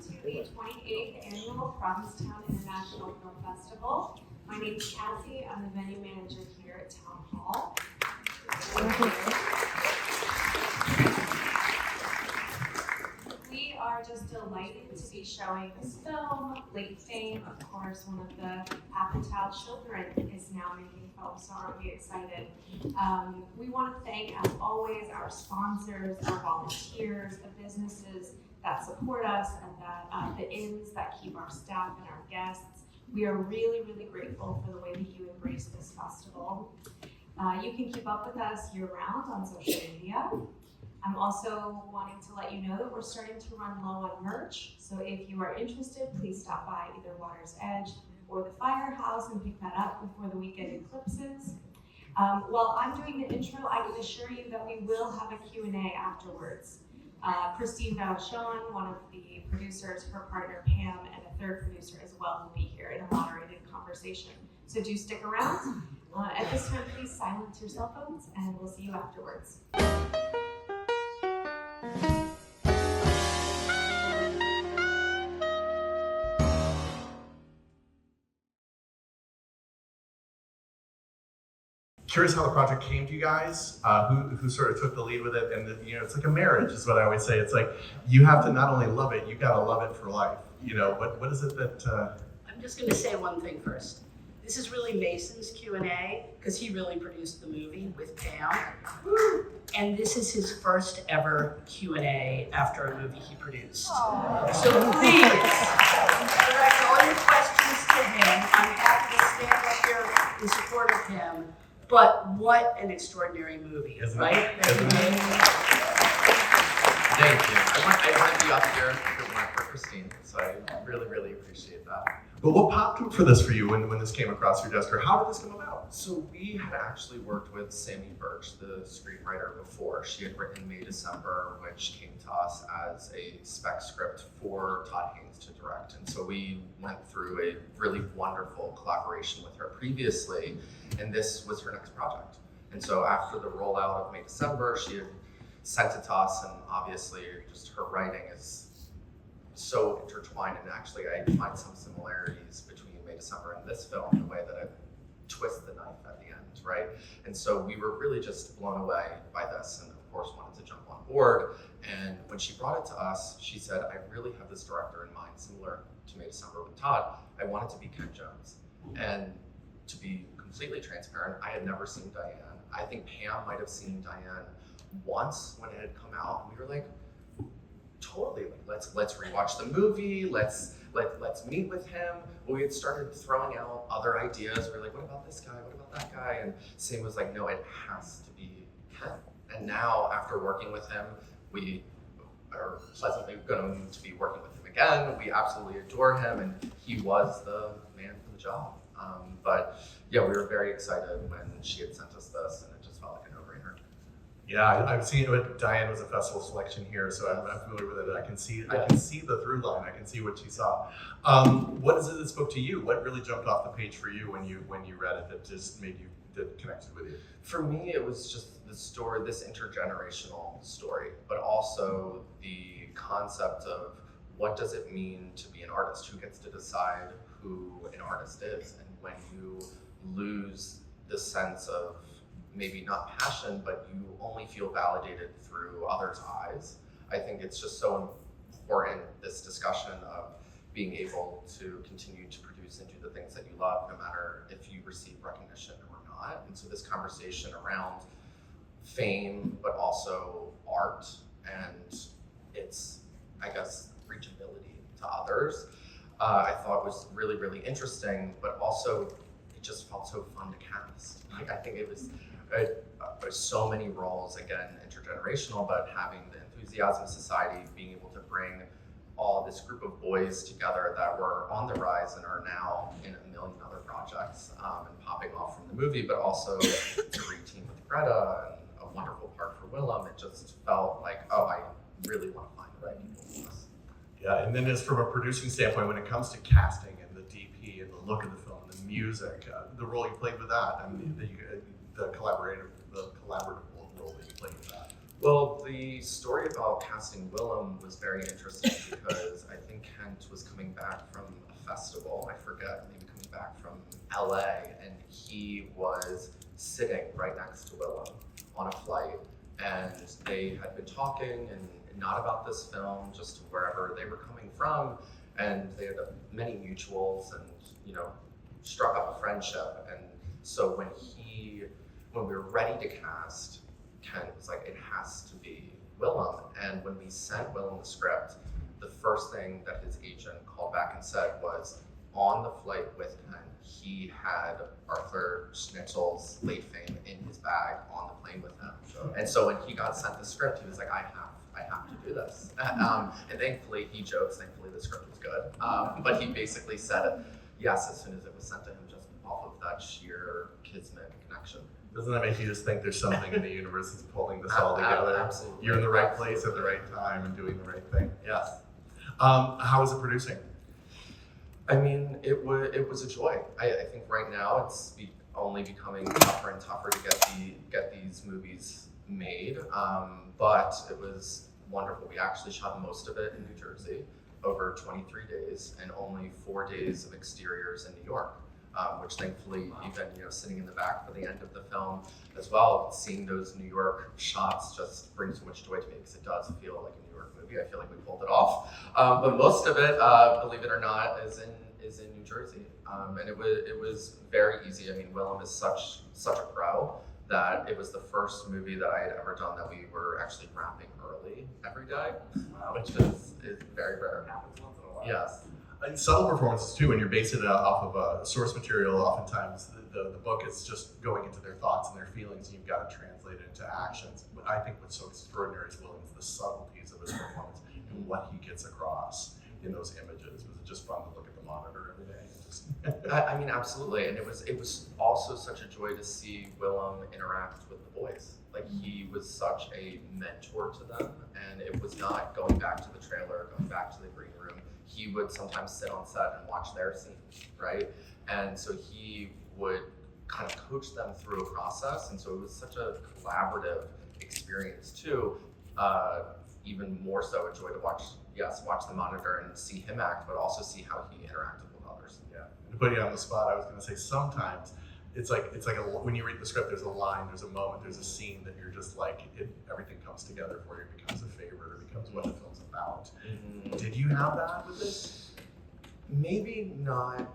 to the 28th Annual Provincetown International Film Festival. My name is Cassie. I'm the venue manager here at Town Hall. We are just delighted to be showing this film, Late Fame. Of course, one of the Apatow children is now making films, so aren't we excited? We want to thank, as always, our sponsors, our volunteers, the businesses that support us, and that the inns that keep our staff and our guests. We are really, really grateful for the way that you embrace this festival. You can keep up with us year-round on social media. I'm also wanting to let you know that we're starting to run low on merch. So if you are interested, please stop by either Water's Edge or the Firehouse and pick that up before the weekend eclipses. While I'm doing the intro, I can assure you that we will have a Q&A afterwards. Christine Valchon, one of the producers, her partner Pam, and a third producer as well will be here in a moderated conversation. So do stick around. At this time, please silence your cell phones, and we'll see you afterwards. Curious how the project came to you guys, who sort of took the lead with it, and it's like a marriage is what I always say. It's like you have to not only love it, you gotta love it for life. What is it that? I'm just gonna say one thing first. This is really Mason's Q&A because he really produced the movie with Pam, and this is his first ever Q&A after a movie he produced. Aww. So please direct all your questions to him. I'm happy to stand up here in support of him. But what an extraordinary movie, right? Isn't it? Thank you. I want to be up here if it weren't for Christine, so I really, really appreciate that. But what popped for this for you when this came across your desk, or how did this come about? So we had actually worked with Sammy Birch, the screenwriter, before. She had written May December, which came to us as a spec script for Todd Haynes to direct. And so we went through a really wonderful collaboration with her previously, and this was her next project. And so after the rollout of May December, she had sent it to us, and obviously just her writing is so intertwined, and actually I find some similarities between May December and this film, the way that it twists the knife at the end, right? And so we were really just blown away by this, and of course wanted to jump on board. And when she brought it to us, she said, I really have this director in mind, similar to May December with Todd. I want it to be Ken Jones. And to be completely transparent, I had never seen Diane. I think Pam might have seen Diane once when it had come out, and we were like, totally, like, let's rewatch the movie, let's meet with him. We had started throwing out other ideas. We were like, what about this guy? What about that guy? And Sam was like, no, it has to be him. And now, after working with him, we are pleasantly going to be working with him again. We absolutely adore him, and he was the man for the job. But yeah, we were very excited when she had sent us this, and it just felt like a no-brainer. Yeah, I've seen it. Diane was a festival selection here, so I'm familiar with it. I can see the through line. I can see what she saw. What is it that spoke to you? What really jumped off the page for you when you read it that just made you that connected with you? For me, it was just the story, this intergenerational story, but also the concept of what does it mean to be an artist? Who gets to decide who an artist is? And when you lose the sense of maybe not passion, but you only feel validated through others' eyes. I think it's just so important, this discussion of being able to continue to produce and do the things that you love, no matter if you receive recognition or not. And so this conversation around fame, but also art and its, I guess, reachability to others, I thought was really, really interesting, but also it just felt so fun to cast. Like, I think it was so many roles, again, intergenerational, but having the Enthusiasm Society, being able to bring all this group of boys together that were on the rise and are now in a million other projects and popping off from the movie, but also to reteam with Greta and a wonderful part for Willem. It just felt like, oh, I really want to find the right people for this. Yeah, and then just from a producing standpoint, when it comes to casting and the DP and the look of the film, the music, the role you played with that, I mean, the collaborative role that you played with that. Well, the story about casting Willem was very interesting because I think LA, and he was sitting right next to Willem on a flight, and they had been talking and not about this film, just wherever they were coming from, and they had many mutuals, and struck up a friendship. And so when we were ready to cast, Ken was like, it has to be Willem. And when we sent Willem the script, the first thing that his agent called back and said was, on the flight with Ken, he had Arthur Schnitzel's Late Fame in his bag on the plane with him. Sure. And so when he got sent the script, he was like, I have to do this. And thankfully, he jokes, thankfully the script was good. But he basically said yes as soon as it was sent to him, just off of that sheer kismet connection. Doesn't that make you just think there's something in the universe that's pulling this all together? Absolutely. You're in the right place at the right time and doing the right thing. Yes. How is it producing? I mean, it was a joy. I think right now it's only becoming tougher and tougher to get these movies made. But it was wonderful. We actually shot most of it in New Jersey over 23 days and only 4 days of exteriors in New York. Which thankfully, even sitting in the back for the end of the film as well, seeing those New York shots just brings so much joy to me because it does feel like a New York movie. I feel like we pulled it off, but most of it, believe it or not, is in New Jersey, and it was very easy. I mean, Willem is such a pro that it was the first movie that I had ever done that we were actually wrapping early every day, which is very rare. Happens once in a while. Yes. And subtle performances too, when you're basing it off of source material, oftentimes the book is just going into their thoughts and their feelings, and you've got to translate it into actions. But I think what's so extraordinary is William's the subtleties of his performance and what he gets across in those images. Was it just fun to look at the monitor every day? I mean, absolutely, and it was also such a joy to see Willem interact with the boys. Like, he was such a mentor to them, and it was not going back to the trailer, going back to the green room. He would sometimes sit on set and watch their scenes, right? And so he would kind of coach them through a process, and so it was such a collaborative experience too. Even more so a joy to watch the monitor and see him act, but also see how he interacted with others. Yeah. And to put you on the spot, I was going to say sometimes it's like when you read the script, there's a line, there's a moment, there's a scene that you're just like, everything comes together for you. It becomes a favorite, or becomes what the film's about. Mm-hmm. Did you have that with this? Maybe not.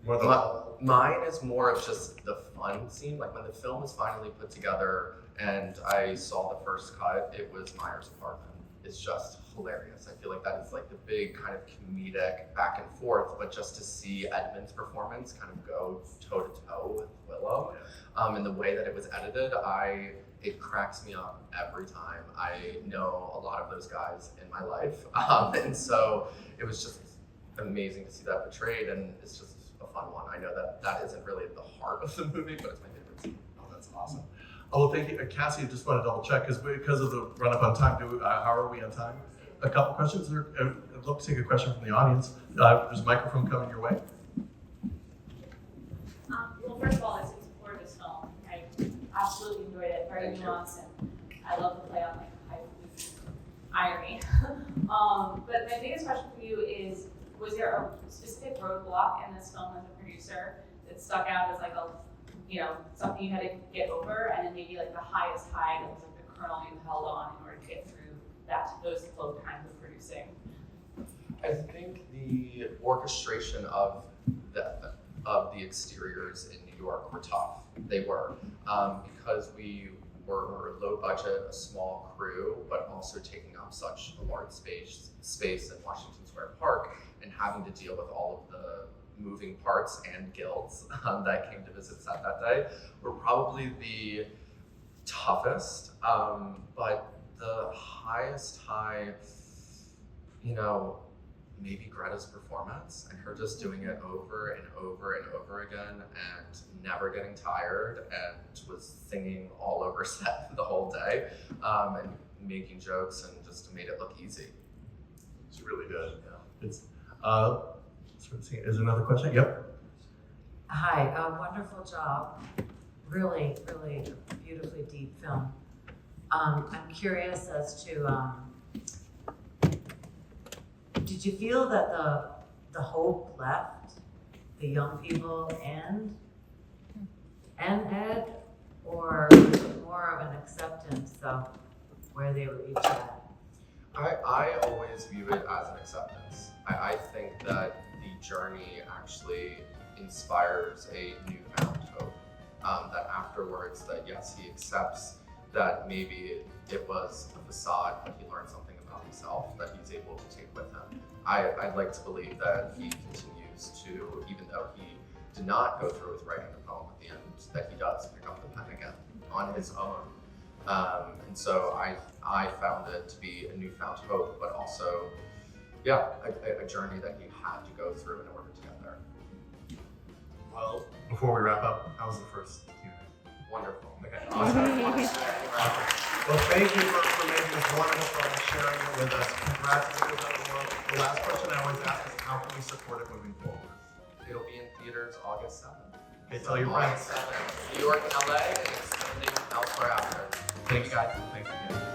More than Mine is more of just the fun scene. Like, when the film was finally put together and I saw the first cut, it was Meyer's apartment. It's just hilarious. I feel like that is like the big kind of comedic back and forth, but just to see Edmund's performance kind of go toe to toe with Willow, and the way that it was edited, it cracks me up every time. I know a lot of those guys in my life, and so it was just amazing to see that portrayed, and it's just a fun one. I know that isn't really the heart of the movie, but it's my favorite scene. Oh, that's awesome. Oh, well, thank you. Cassie, I just want to double check because of the run up on time. How are we on time? A couple questions. I'd love to take a question from the audience. There's a microphone coming your way. Well, first of all, I supported this film. I absolutely enjoyed it. Very nuanced, and I love the play on irony. But my biggest question for you is: was there a specific roadblock in this film as a producer that stuck out as like something you had to get over, and then maybe like the highest high that was like the kernel you held on in order to get through those both kinds of producing? I think the orchestration of the exteriors in New York were tough. They were, because we were low budget, a small crew, but also taking up such a large space in Washington Square Park, and having to deal with all of the moving parts and guilds that came to visit set that day were probably the toughest, but the highest high, maybe Greta's performance and her just doing it over and over and over again and never getting tired, and was singing all over set the whole day, and making jokes, and just made it look easy. It's really good. Yeah. It's is there another question? Yep. Hi, wonderful job. Really, really beautifully deep film. I'm curious as to, did you feel that the hope left the young people and ed, or was it more of an acceptance of where they were each at? I always view it as an acceptance. I think that the journey actually inspires a newfound hope. That afterwards, that yes, he accepts that maybe it was a facade, but he learned something about himself that he's able to take with him. I'd like to believe that he continues to, even though he did not go through with writing the poem at the end, that he does pick up the pen again on his own. And so I found it to be a newfound hope, but also, yeah, a journey that he had to go through in order to get there. Well, before we wrap up, how was the first Q&A? Wonderful. Okay. Awesome. Well, thank you for making this wonderful film and sharing it with us. Congratulations on the work. The last question I always ask is, how can we support it moving forward? It'll be in theaters August 7th. Okay, tell your August friends. 7th, New York and LA, and expanding elsewhere after. Thanks, guys. Thanks again.